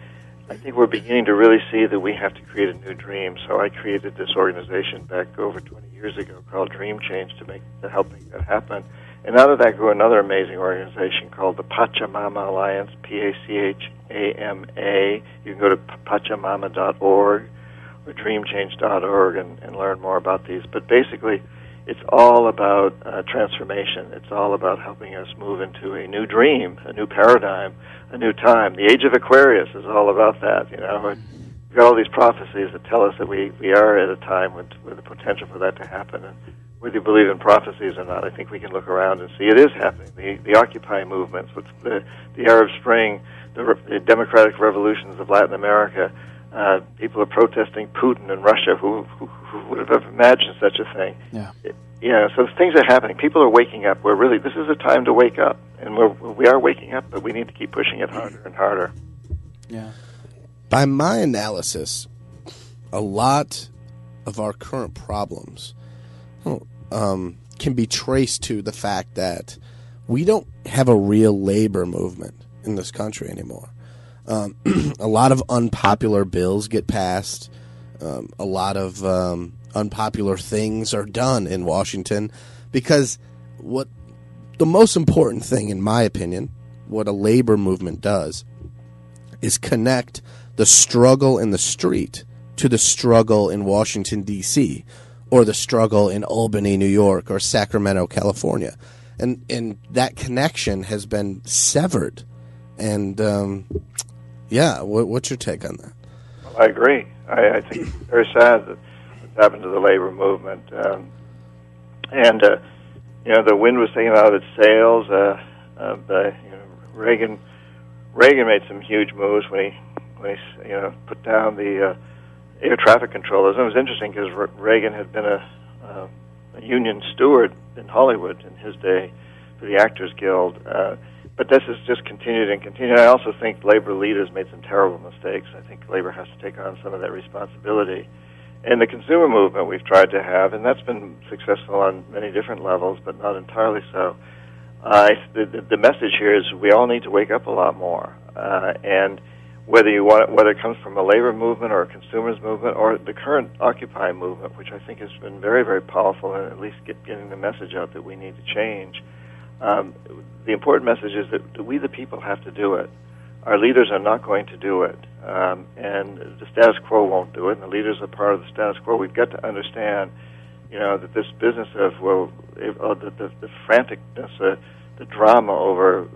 I think we're beginning to really see that we have to create a new dream. So I created this organization back over 20 years ago called Dream Change to help make that happen. And out of that grew another amazing organization called the Pachamama Alliance, Pachama. You can go to pachamama.org or dreamchange.org and learn more about these. But basically, it's all about transformation. It's all about helping us move into a new dream, a new paradigm, a new time. The age of Aquarius is all about that. We've got all these prophecies that tell us that we are at a time with the potential for that to happen. And whether you believe in prophecies or not, I think we can look around and see it is happening. The Occupy movements, the Arab Spring, the democratic revolutions of Latin America. People are protesting Putin in Russia. Who would have ever imagined such a thing? Yeah. So things are happening. People are waking up. This is a time to wake up, and we are waking up, but we need to keep pushing it harder and harder. Yeah. By my analysis, a lot of our current problems can be traced to the fact that we don't have a real labor movement in this country anymore. A lot of unpopular bills get passed. A lot of unpopular things are done in Washington because what the most important thing, in my opinion, what a labor movement does is connect the struggle in the street to the struggle in Washington, D.C., or the struggle in Albany, New York, or Sacramento, California. And that connection has been severed. And, what's your take on that? Well, I agree. I think it's very sad that what's happened to the labor movement. The wind was taken out of its sails. Reagan made some huge moves when he put down the air traffic controllers. And it was interesting because Reagan had been a union steward in Hollywood in his day for the Actors Guild. But this has just continued and continued. I also think labor leaders made some terrible mistakes. I think labor has to take on some of that responsibility. And the consumer movement we've tried to have, and that's been successful on many different levels, but not entirely so. The message here is we all need to wake up a lot more. And whether it comes from a labor movement or a consumers movement or the current Occupy movement, which I think has been very, very powerful in at least getting the message out that we need to change. The important message is that we, the people, have to do it. Our leaders are not going to do it, and the status quo won't do it, and the leaders are part of the status quo. We've got to understand, that this business of the franticness, the drama over,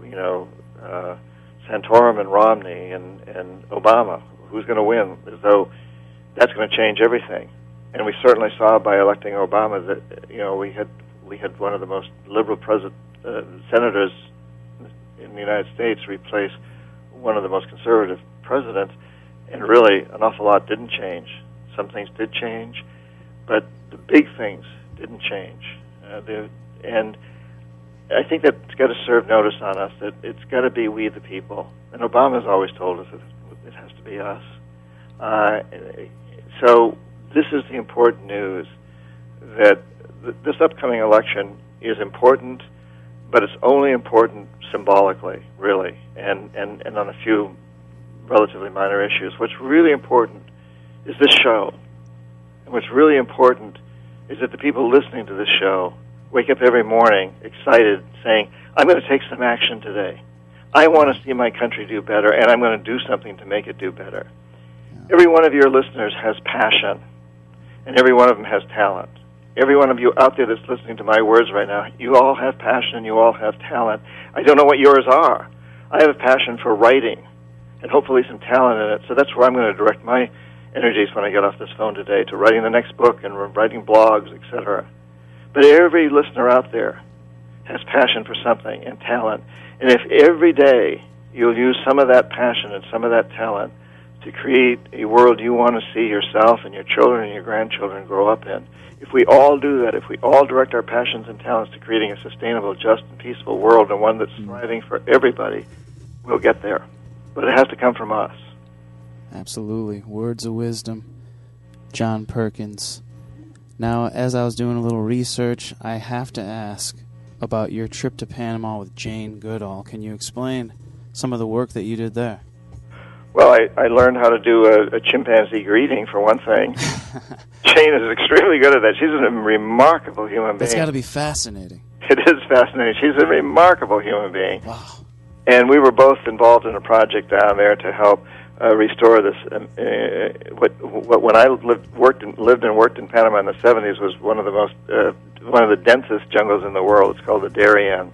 Santorum and Romney and Obama, who's going to win, as though that's going to change everything. And we certainly saw by electing Obama that we had one of the most liberal senators in the United States replace one of the most conservative presidents, and really an awful lot didn't change. Some things did change, but the big things didn't change. And I think that's got to serve notice on us that it's got to be we the people. And Obama's always told us that it has to be us. So this is the important news, that this upcoming election is important, but it's only important symbolically, really, and on a few relatively minor issues. What's really important is this show. And what's really important is that the people listening to this show wake up every morning excited, saying, I'm going to take some action today. I want to see my country do better, and I'm going to do something to make it do better. Yeah. Every one of your listeners has passion, and every one of them has talent. Every one of you out there that's listening to my words right now, you all have passion, you all have talent. I don't know what yours are. I have a passion for writing, and hopefully some talent in it, so that's where I'm going to direct my energies when I get off this phone today, to writing the next book and writing blogs, etc. But every listener out there has passion for something and talent. And if every day you'll use some of that passion and some of that talent to create a world you want to see yourself and your children and your grandchildren grow up in, if we all do that, if we all direct our passions and talents to creating a sustainable, just, and peaceful world, and one that's thriving for everybody, we'll get there. But it has to come from us. Absolutely. Words of wisdom. John Perkins. Now, as I was doing a little research, I have to ask about your trip to Panama with Jane Goodall. Can you explain some of the work that you did there? Well, I learned how to do a chimpanzee greeting, for one thing. Jane is extremely good at that. She's a remarkable human being. That's got to be fascinating. It is fascinating. She's a remarkable human being. Wow. And we were both involved in a project down there to help restore this. When I lived and worked in Panama in the 70s, was one of the densest jungles in the world. It's called the Darien,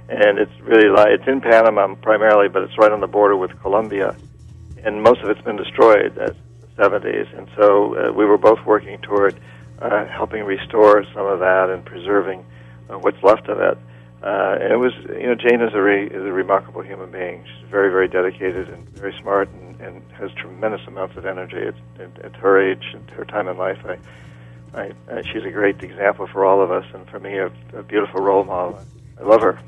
and it's it's in Panama primarily, but it's right on the border with Colombia, and most of it's been destroyed in the 70s. And so we were both working toward helping restore some of that and preserving what's left of it. And it was, Jane is a remarkable human being. She's very, very dedicated and very smart, and has tremendous amounts of energy at her age and her time in life. She's a great example for all of us, and for me, a beautiful role model. I love her.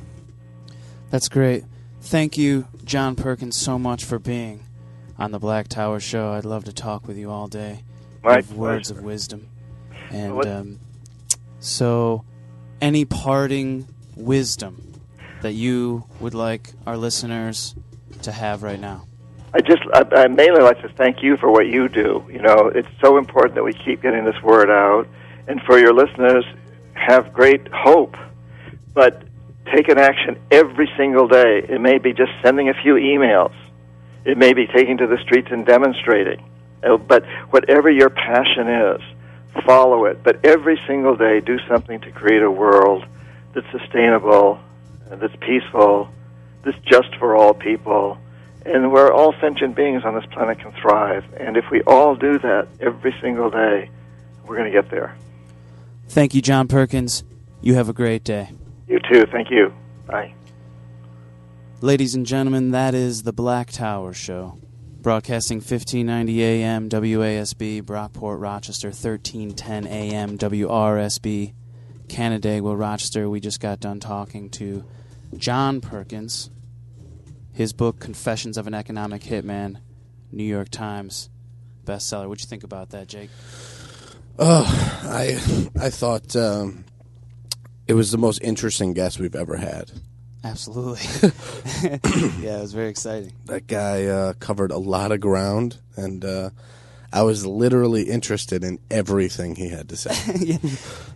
That's great. Thank you, John Perkins, so much for being on the Black Tower Show. I'd love to talk with you all day. My Give words of wisdom. And so, any parting wisdom that you would like our listeners to have right now? I mainly like to thank you for what you do. It's so important that we keep getting this word out. And for your listeners, have great hope, but take an action every single day. It may be just sending a few emails. It may be taking to the streets and demonstrating. But whatever your passion is, follow it. But every single day, do something to create a world that's sustainable, that's peaceful, that's just for all people, and where all sentient beings on this planet can thrive. And if we all do that every single day, we're going to get there. Thank you, John Perkins. You have a great day. You too. Thank you. Bye. Ladies and gentlemen, that is the Black Tower Show. Broadcasting 1590 AM WASB, Brockport, Rochester, 1310 AM WRSB, Canandaigua, Rochester. We just got done talking to John Perkins. His book, Confessions of an Economic Hitman, New York Times bestseller. What'd you think about that, Jake? Oh, I thought it was the most interesting guest we've ever had. Absolutely. Yeah, it was very exciting. That guy covered a lot of ground, and I was literally interested in everything he had to say. Yeah.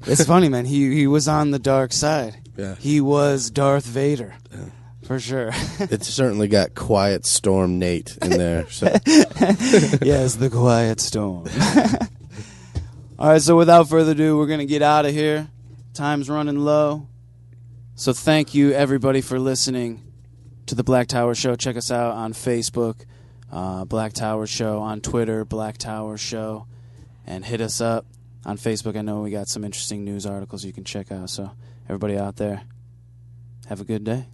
It's funny, man. He was on the dark side. Yeah. He was Darth Vader. Yeah. For sure. It certainly got Quiet Storm Nate in there. So. Yes, the Quiet Storm. All right, so without further ado, we're going to get out of here. Time's running low. So thank you, everybody, for listening to the Black Tower Show. Check us out on Facebook, Black Tower Show, on Twitter, Black Tower Show, and hit us up on Facebook. I know we got some interesting news articles you can check out. So everybody out there, have a good day.